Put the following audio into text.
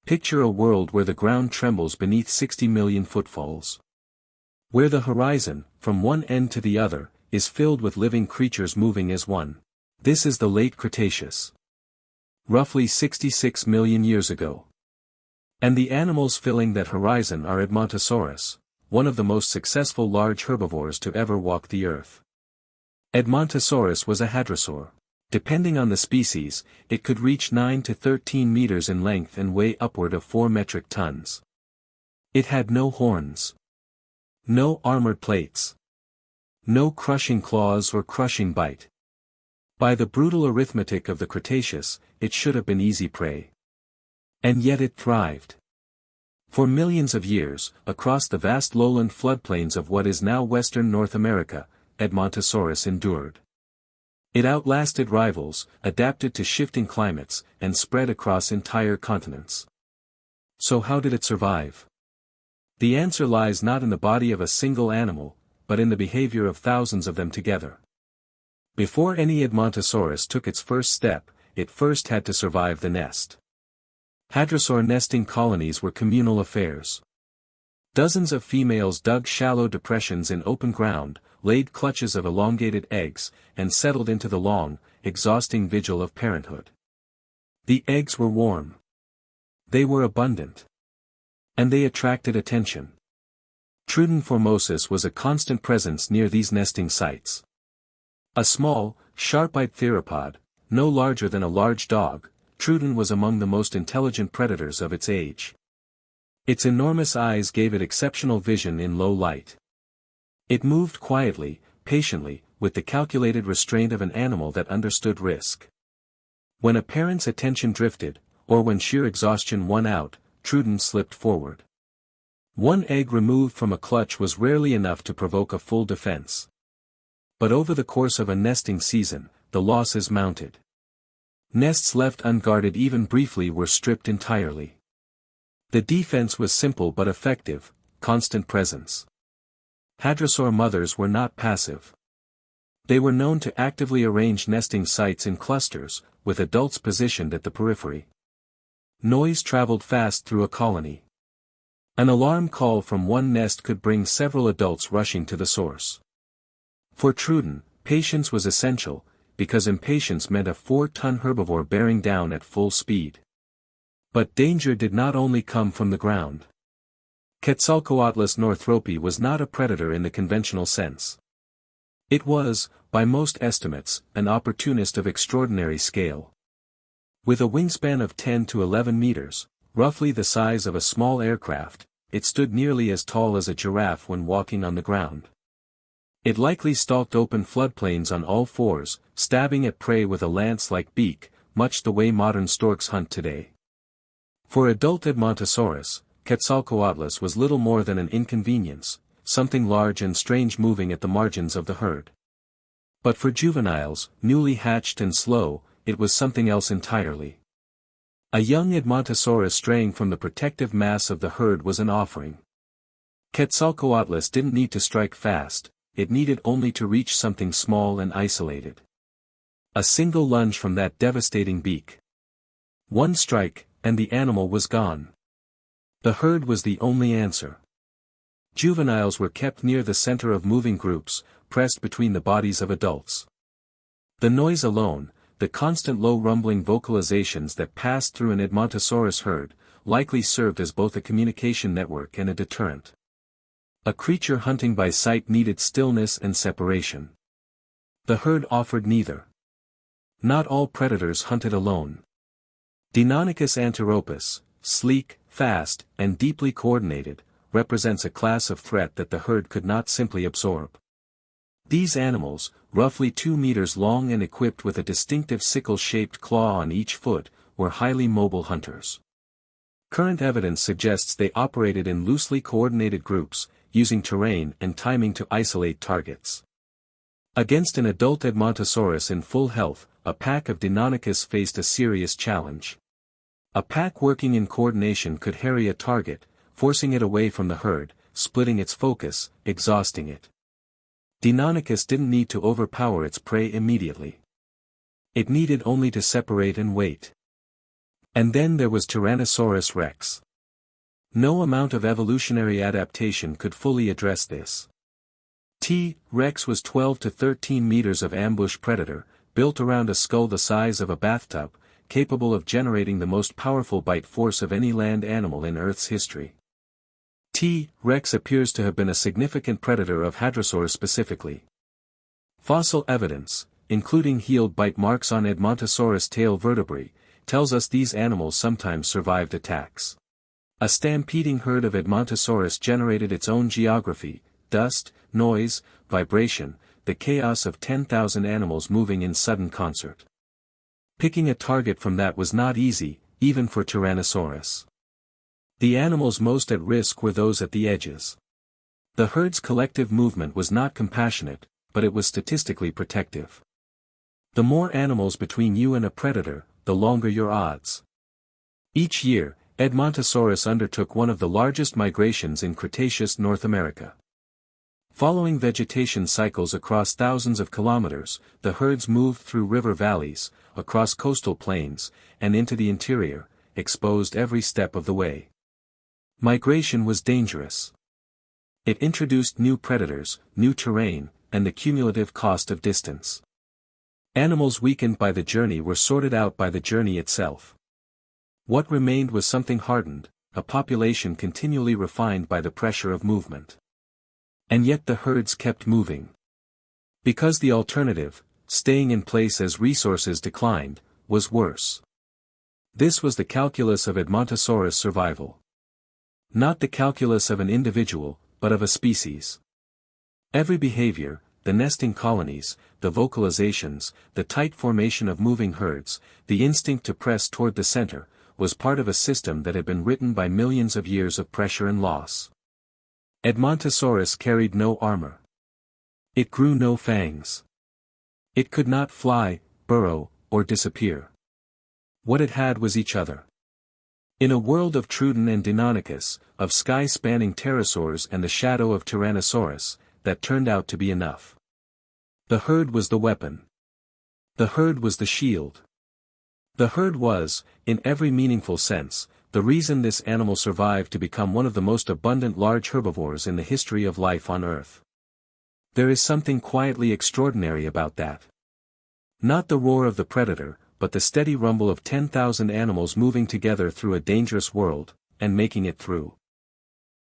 Picture a world where the ground trembles beneath 60 million footfalls. Where the horizon, from one end to the other, is filled with living creatures moving as one. This is the Late Cretaceous. Roughly 66 million years ago. And the animals filling that horizon are Edmontosaurus, one of the most successful large herbivores to ever walk the earth. Edmontosaurus was a hadrosaur. Depending on the species, it could reach 9 to 13 meters in length and weigh upward of 4 metric tons. It had no horns. No armored plates. No crushing claws or crushing bite. By the brutal arithmetic of the Cretaceous, it should have been easy prey. And yet it thrived. For millions of years, across the vast lowland floodplains of what is now western North America, Edmontosaurus endured. It outlasted rivals, adapted to shifting climates, and spread across entire continents. So how did it survive? The answer lies not in the body of a single animal, but in the behavior of thousands of them together. Before any Edmontosaurus took its first step, it first had to survive the nest. Hadrosaur nesting colonies were communal affairs. Dozens of females dug shallow depressions in open ground, laid clutches of elongated eggs, and settled into the long, exhausting vigil of parenthood. The eggs were warm. They were abundant. And they attracted attention. Troodon formosus was a constant presence near these nesting sites. A small, sharp-eyed theropod, no larger than a large dog, Troodon was among the most intelligent predators of its age. Its enormous eyes gave it exceptional vision in low light. It moved quietly, patiently, with the calculated restraint of an animal that understood risk. When a parent's attention drifted, or when sheer exhaustion won out, Troodon slipped forward. One egg removed from a clutch was rarely enough to provoke a full defense. But over the course of a nesting season, the losses mounted. Nests left unguarded even briefly were stripped entirely. The defense was simple but effective: constant presence. Hadrosaur mothers were not passive. They were known to actively arrange nesting sites in clusters, with adults positioned at the periphery. Noise traveled fast through a colony. An alarm call from one nest could bring several adults rushing to the source. For Troodon, patience was essential, because impatience meant a 4-ton herbivore bearing down at full speed. But danger did not only come from the ground. Quetzalcoatlus northropi was not a predator in the conventional sense. It was, by most estimates, an opportunist of extraordinary scale. With a wingspan of 10 to 11 meters, roughly the size of a small aircraft, it stood nearly as tall as a giraffe when walking on the ground. It likely stalked open floodplains on all fours, stabbing at prey with a lance-like beak, much the way modern storks hunt today. For adult Edmontosaurus, Quetzalcoatlus was little more than an inconvenience, something large and strange moving at the margins of the herd. But for juveniles, newly hatched and slow, it was something else entirely. A young Edmontosaurus straying from the protective mass of the herd was an offering. Quetzalcoatlus didn't need to strike fast, it needed only to reach something small and isolated. A single lunge from that devastating beak. One strike, and the animal was gone. The herd was the only answer. Juveniles were kept near the center of moving groups, pressed between the bodies of adults. The noise alone, the constant low rumbling vocalizations that passed through an Edmontosaurus herd, likely served as both a communication network and a deterrent. A creature hunting by sight needed stillness and separation. The herd offered neither. Not all predators hunted alone. Deinonychus antiropus, sleek, fast, and deeply coordinated, represents a class of threat that the herd could not simply absorb. These animals, roughly 2 meters long and equipped with a distinctive sickle-shaped claw on each foot, were highly mobile hunters. Current evidence suggests they operated in loosely coordinated groups, using terrain and timing to isolate targets. Against an adult Edmontosaurus in full health, a pack of Deinonychus faced a serious challenge. A pack working in coordination could harry a target, forcing it away from the herd, splitting its focus, exhausting it. Deinonychus didn't need to overpower its prey immediately. It needed only to separate and wait. And then there was Tyrannosaurus rex. No amount of evolutionary adaptation could fully address this. T. rex was 12 to 13 meters of ambush predator, built around a skull the size of a bathtub, capable of generating the most powerful bite force of any land animal in Earth's history. T. rex appears to have been a significant predator of Hadrosaur specifically. Fossil evidence, including healed bite marks on Edmontosaurus tail vertebrae, tells us these animals sometimes survived attacks. A stampeding herd of Edmontosaurus generated its own geography: dust, noise, vibration, the chaos of 10,000 animals moving in sudden concert. Picking a target from that was not easy, even for Tyrannosaurus. The animals most at risk were those at the edges. The herd's collective movement was not compassionate, but it was statistically protective. The more animals between you and a predator, the longer your odds. Each year, Edmontosaurus undertook one of the largest migrations in Cretaceous North America. Following vegetation cycles across thousands of kilometers, the herds moved through river valleys, across coastal plains, and into the interior, exposed every step of the way. Migration was dangerous. It introduced new predators, new terrain, and the cumulative cost of distance. Animals weakened by the journey were sorted out by the journey itself. What remained was something hardened, a population continually refined by the pressure of movement. And yet the herds kept moving. Because the alternative, staying in place as resources declined, was worse. This was the calculus of Edmontosaurus survival. Not the calculus of an individual, but of a species. Every behavior, the nesting colonies, the vocalizations, the tight formation of moving herds, the instinct to press toward the center, was part of a system that had been written by millions of years of pressure and loss. Edmontosaurus carried no armor. It grew no fangs. It could not fly, burrow, or disappear. What it had was each other. In a world of Troodon and Deinonychus, of sky-spanning pterosaurs and the shadow of Tyrannosaurus, that turned out to be enough. The herd was the weapon. The herd was the shield. The herd was, in every meaningful sense, the reason this animal survived to become one of the most abundant large herbivores in the history of life on Earth. There is something quietly extraordinary about that. Not the roar of the predator, but the steady rumble of 10,000 animals moving together through a dangerous world, and making it through.